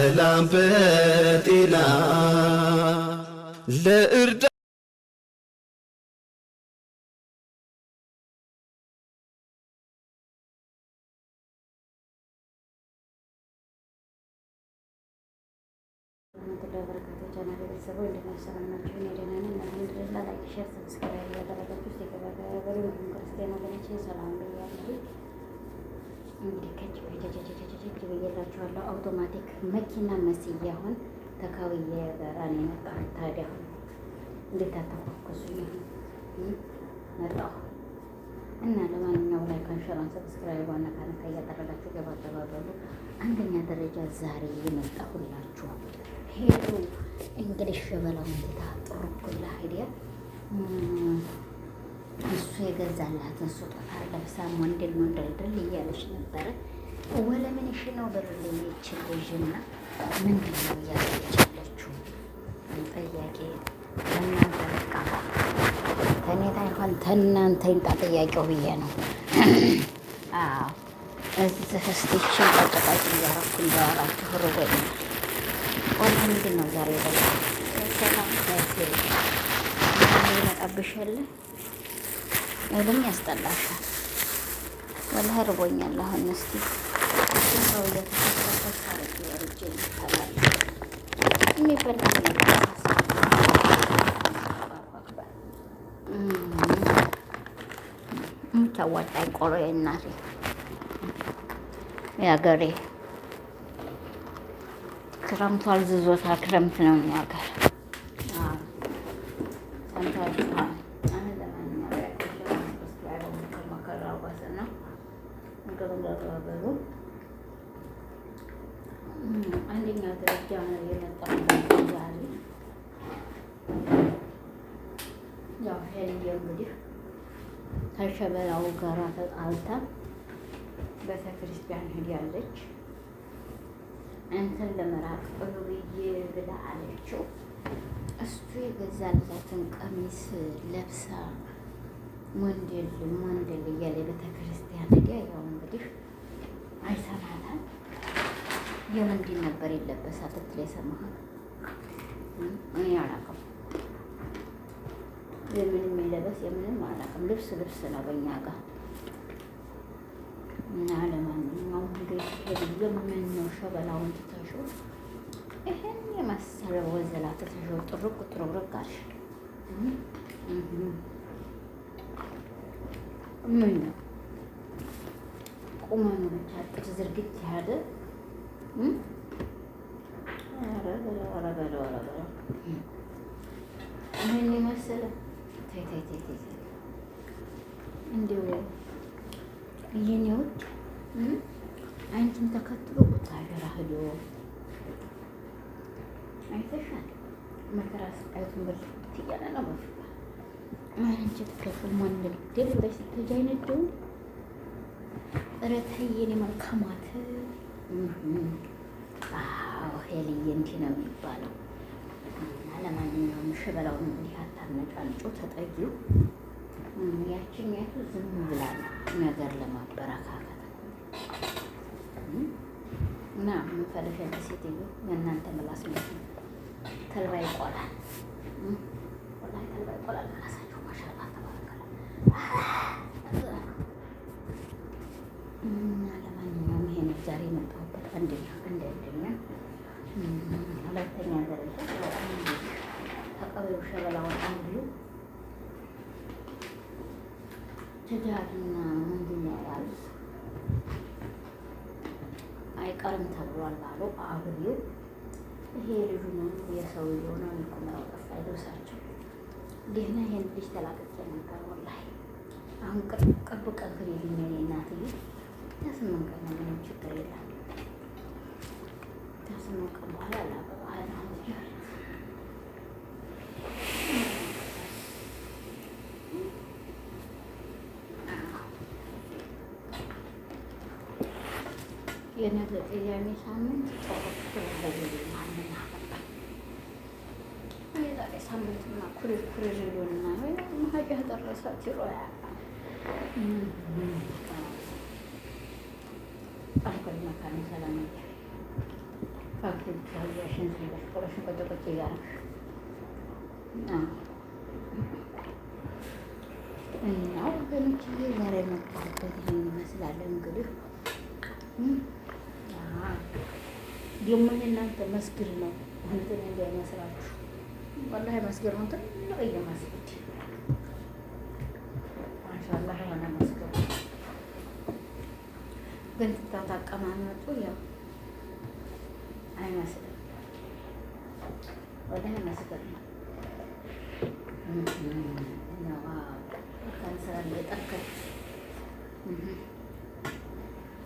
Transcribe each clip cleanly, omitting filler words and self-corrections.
በሰላም በጤና ለእርዳ ቻናል ቤተሰቦች እንደምን ናችሁ? እኔ ደህና ነኝ አልሐምዱሊላህ። ላይክ ሼር ሰብስክራይብ ያደረጋችሁ ተከታተሉ። እንዲሁም ክርስቲያን ወገኖቼ ሰላም ብያለሁ። እንግዲህ ከች ብዬላችኋለሁ። አውቶማቲክ መኪና መስዬ አሁን ተካውዬ ጋራ ነው የመጣሁት። ታዲያ አሁን እንዴት አታኳኩሱኝ መጣሁ እና ለማንኛውም ላይክ ሼር ሰብስክራይብ ነካ እያደረጋችሁ ገባ በሉ። አንደኛ ደረጃ ዛሬ የመጣሁላችሁ ሄዱ እንግዲህ ሸበላውን ትታ ጥሩኩላ ሄዲያ እሱ የገዛላትን ስጦታ ለብሳ ሞንደል እያለች ነበረ። ወለምንሽ ነው ብርል የሚችል ልጅና ምንድን ነው እያለች ያለችው ጥያቄ እናንተ በቃ ተኔታ ይሆን ተናንተ ይምጣ ጥያቄው ብዬ ነው። አዎ እዚህ ስቲችን ጠቅጣቂ እያረኩ እንዳወራችሁ ርቦኛል። ወላ ምንድን ነው ዛሬ በላ ሰላም ሲል ይመጣብሻል አይደለም ያስጠላሻል። ወላ ርቦኛል። አሁን እስቲ ሰው እየተሰጠፈ ሳረግ ያርጄ ይታላል የሚበላ ምታዋጣኝ ቆሎ የእናቴ ያገሬ ክረምቱ አልዝዞታል። ክረምት ነው እኛ ጋር አንደኛ ደረጃ ነው የመጣው ዛሬ። ያው ሄልዬ እንግዲህ ከሸበላው ጋራ ተጣልታ ቤተክርስቲያን ሄዳለች። እንትን ለመራቅ ብዬ ብላ አለችው። እሱ የገዛላትን ቀሚስ ለብሳ ሞንደል እያለ ቤተክርስቲያን ሄዳ ያው እንግዲህ አይሰማታል። የምንድን ነበር የለበሳት ትል የሰማሃል? እኔ አላውቅም። የምንም የለበስ የምንም አላውቅም። ልብስ ነው በእኛ ጋር እና ለማንኛውም እንግዲህ የምን ነው ሸበላውን ትተሽው ይሄን የመሰለ ወዘላ ትተሽው ጥሩቅ አልሽ። ምን ነው ቁመኑ ብቻ ጥር ዝርግት ያለ ይሄን የመሰለ ተይ እንዲሁ የኔዎች አንቺን ተከትሎ ቡታጀራ ሄዶ አይተሻል። መከራ ስቃዩን በልት እያለ ነው በፊት አንቺ ትከፍል ሞንደል ብለሽ ስትሄጂ አይነደውም። ኧረ ተይ የኔ መልካማት። አዎ ሄልዬ እንዲህ ነው የሚባለው። ለማንኛውም ሸበላውን እንዲህ አታነጫንጩ፣ ተጠጊው። ያችኛቱ ዝም ብላ ነገር ለማበረካከት እና የምንፈልገው ሴትዮ የእናንተ ምላስ ነው። ተልባ ይቆላል፣ ወላሂ ተልባ ይቆላል። ራሳቸው ማሻአላ ተባረከላ። እና ለማንኛውም ይሄን ዛሬ የመጣሁበት አንደኛ። ሁለተኛ ደረጃ ተቀበሉ ሸበላውን አንዱ ትዳርና ምንድን ነው ያሉት አይቀርም ተብሏል አሉ አብሬው። ይሄ ልጁ ነው የሰውየው ነው የሚቆመው ጠፋ ይደርሳቸው ደህና ይሄን ልጅ ተላቀቀ ነበር ወላሂ። አሁን ቅርብ ቀን ከሌለኝ እናትዬ ከስምንት ቀን ምንም ችግር የለም። ከስምንት ቀን በኋላ ላበባህል ነው የነገ ቅያሜ ሳምንት ጦሮች ለማንና የዛሬ ሳምንትና ኩሪር ሊሆንና መሀጃ ደረሳት ይሮያ አልኮል መካነ ሰላም ፋክተሪ ታያሽን ስለሽ ቆረሽን ቆጭ እያደረግሽ እና ወገኖችዬ ዛሬ መጣሁበት ይሄን ይመስላል። እንግዲህ ደግሞ እናንተ መስጊድ ነው እንትን እንዳይመስላችሁ፣ ወላሂ መስጊድ ነው ትልቅ እየመስጊድ ማሻአላህ የሆነ መስጊድ ግን ታቀማመጡ ያው አይመስልም። ወላሂ መስጊድ ነው ካንሰር እየጠከል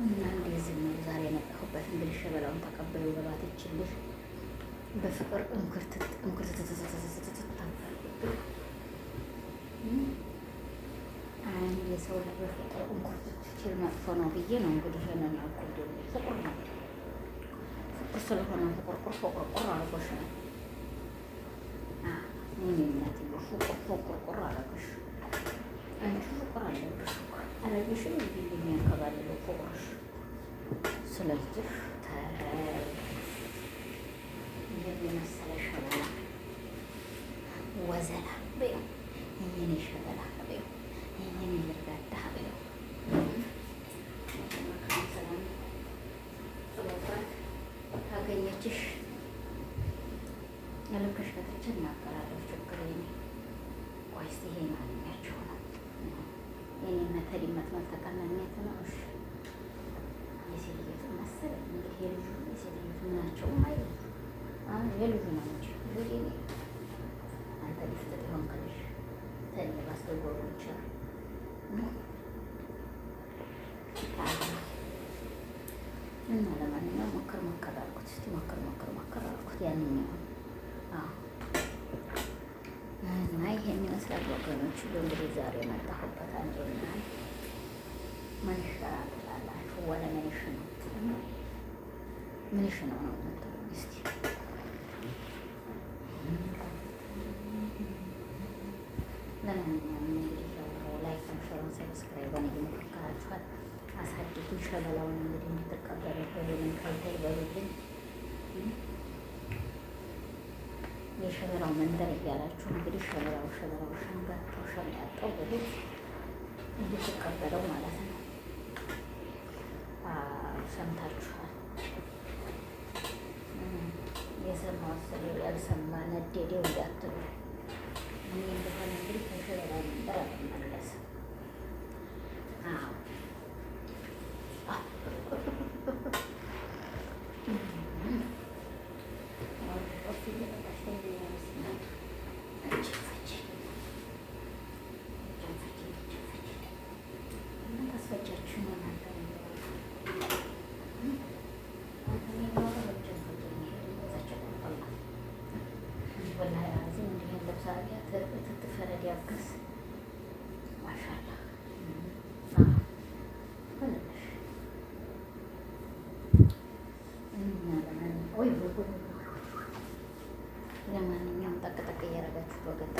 እና እንደዚህ ነው ዛሬ የመጣሁበት። እንግዲህ ሸበላውን ተቀበሉ በባት ይችልሽ በፍቅር አንድ የሰው ላይ በፍቅር እንኩርትችል መጥፎ ነው ብዬ ነው እንግዲህ ይሄንን አቆንጆ ፍቅር ነው። ፍቅር ስለሆነ ፍቅር ቁርቁር አድርጎሽ ነው ይህነት ቁርቁር አደረግሽ። አንቺ ፍቅር አለብሽ አረግሽም እንዲህ የሚያንከባልለው ፍቅርሽ። ስለዚህ ይህን የመሰለ ሸበላ ወዘላ በይው፣ ይህን ሸበላ በይው፣ ይህን ይርጋዳ በይው። ሰላም ጽሎባት ካገኘችሽ ያለከሽ ከተች እናገራለሁ። ችግር የኔ ቆይስ ይሄ ማንኛቸው ነው የኔ መተድ መትመል ተቀናኘት ነው። እሺ የሴትየቱ መሰለኝ እንግዲህ የልጁ የሴትየቱ ምናቸውም አይደለም። አሁን የልጁ ነው እንጂ ልጅ ኔ አንተ ሊፍጥጥ ይሆን ከልሽ ተኔ ባስገጎሩ ይችላል እና ለማንኛውም ሞክር አልኩት። እስቲ ሞክር አልኩት ያንኛውን እና ይሄን ይመስላል ወገኖች። እንግዲህ ዛሬ የመጣሁበት አንዱና ምን ይሻላል ትላላችሁ? ወደ ምንሽ ነው ነው የምትሉኝ? እስኪ ለማንኛውም እንግዲህ ላይክ፣ ሸር፣ ሰብስክራይብ እየሞከራችኋል አሳድጉ። ሸበላውን እንግዲህ እንድትቀበሉ በሌልን ካልታይ በሉልኝ። የሸበላው መንደር እያላችሁ እንግዲህ ሸበላው ሸንጋታው ሸንጋጣው በቤት እንድትቀበለው ማለት ነው። ሰምታችኋል። የሰማው ስለው ያልሰማ ነደዴው እንዳትሉ። እኔ እንደሆነ እንግዲህ ከሸበላው መንደር አልመለስም። ትትፈረድ ያገስ ማሻላ ለማንኛውም ጠቅጠቅ እያደረጋችሁት ወገን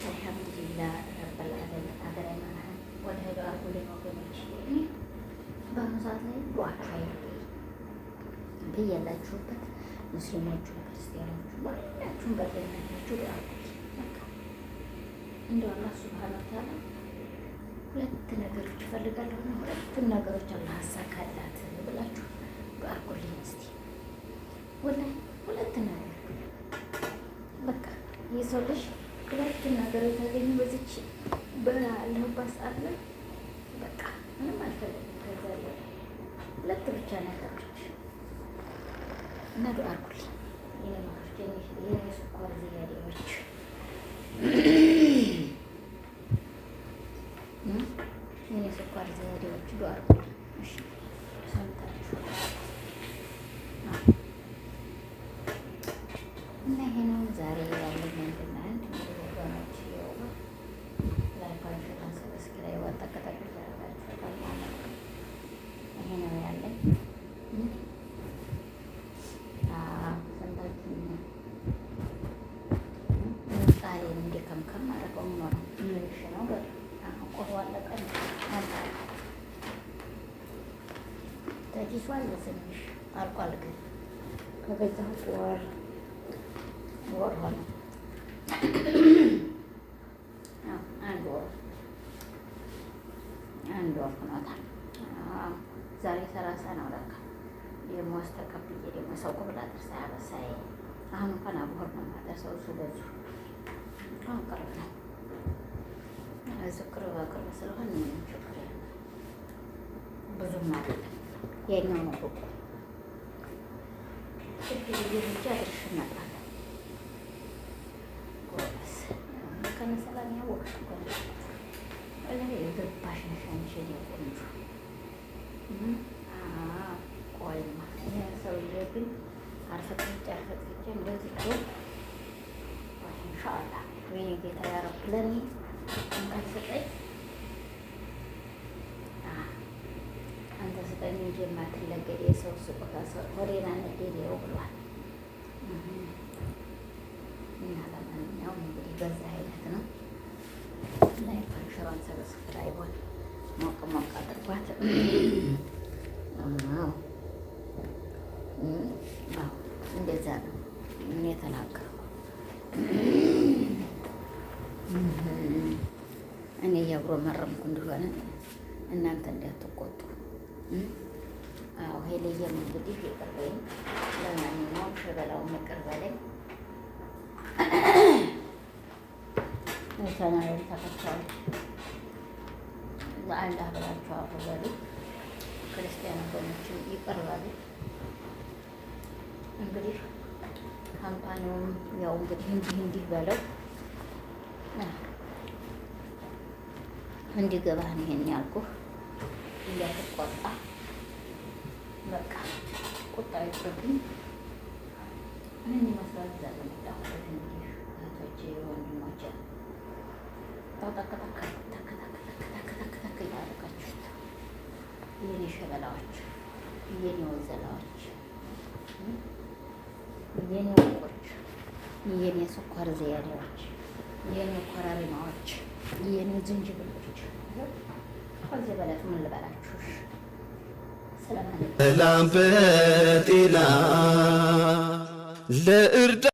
አልሐምዱሊላህ ረብል ዓለሚን አገራችን ወደ ሄዶ አርጉልኝ ወገኖች። በአሁኑ ሰዓት ላይ ዱዓችሁ አይለኝ ብያላችሁበት ሙስሊሞቹ ክርስቲያኖቹ ሁላችሁም በጤንነታችሁ ዱዓ እንደው አላህ ሱብሃነሁ ወተዓላ ሁለት ነገሮች እፈልጋለሁ እና ሁለቱን ነገሮች አላህ አሳካላት ብላችሁ ዱዓ አርጉልኝ እስቲ። ወላሂ ሁለት ነገር በቃ የሰው ልጅ ሁለቱን ነገሮች ታገኙ በዚች ባለሁባት ሰዓት ላይ በቃ ምንም አልፈልግም። ከዛ ሁለት ብቻ ነገሮች እና ዱዓ አርጉልኝ የኔ ስኳር ዝያዴዎች የኔ ስኳር ዝያዴዎች ዱዓ አርጉልኝ። እሺ ሰምታችሁ እና ይሄ ነው ዛሬ ያለኝ አንድና አንድ ወገኖች። ይኸው ላይክ፣ ሰብስክራይብ አጠቃላይ ያደርጋችሁ ተኪሷል ትንሽ አልቋል። ግን ከገዛሁት ወር ሆነ። አንድ ወር ሆኖታል። ዛሬ 30 ነው ለካ። ደግሞ አስተቀብዬ ደግሞ ሰው ቁብላ ጥርስ አያበሳይ። አሁን እንኳን አብሆር ነው የማደርሰው። እሱ በዙ አሁን ቅርብ ነው። እዚህ ቅርብ ስለሆነ ምንም ችግር የለም። ብዙም አይደለም። የኛው ነው ብቁ ብቻ አድርሽ እናጣለን። ጎበስ ከነሰላም ያወቅሽ እኮ ነው። የገባሽ ነሽ አንቺ ቆንጆ። ቆይማ ሰውዬ ግን አርፈትፍጬ እንደዚህ እኮ ኢንሻአላህ ወይኔ ጌታ ያረብ ለኔ እንኳን ስጠኝ አንተ ስጠኝ እንጂ የማትለገድ የሰው ስጦታ ሆዴና ነዴዴው ብሏል። እና ለማንኛውም እንግዲህ በዛ አይነት ነው። ላይክ ሸራን ሰብስክራይቧን ሞቅ ሞቅ አድርጓት። እንደዛ ነው ምን የተናገርኩ እኔ እያጉረመረምኩ እንደሆነ እናንተ እንዳትቆጡ። ሄሌየም እንግዲህ ይቅር በይኝ። ለማንኛውም ሸበላውን ይቅር በለኝ። የቻናሌን ተከታዮች ለአላህ ብላችሁ አፉ በሉ። ክርስቲያን ወገኖችን ይቅር በሉ። እንግዲህ ካምፓኒውም ያው እንግዲህ እንዲህ በለው እንዲገባህ ነው ይሄን ያልኩህ። እንዳትቆጣ በቃ ቁጣ ይቅርብኝ። ምን ይመስላል ዛሬ መጣሁት። እንግዲህ እህቶቼ ወንድሞቼ ታውጣከታከ እያደረጋችሁት የኔ ሸበላዎች፣ የኔ ወዘላዎች፣ የኔ ወርቆች፣ የኔ ስኳር ዘያዴዎች፣ የኔ ኮረሪማዎች፣ የኔ ዝንጅብሎች ከዚህ በላይ ምን ልበላችሁ? ሰላም በጤና ለእርዳ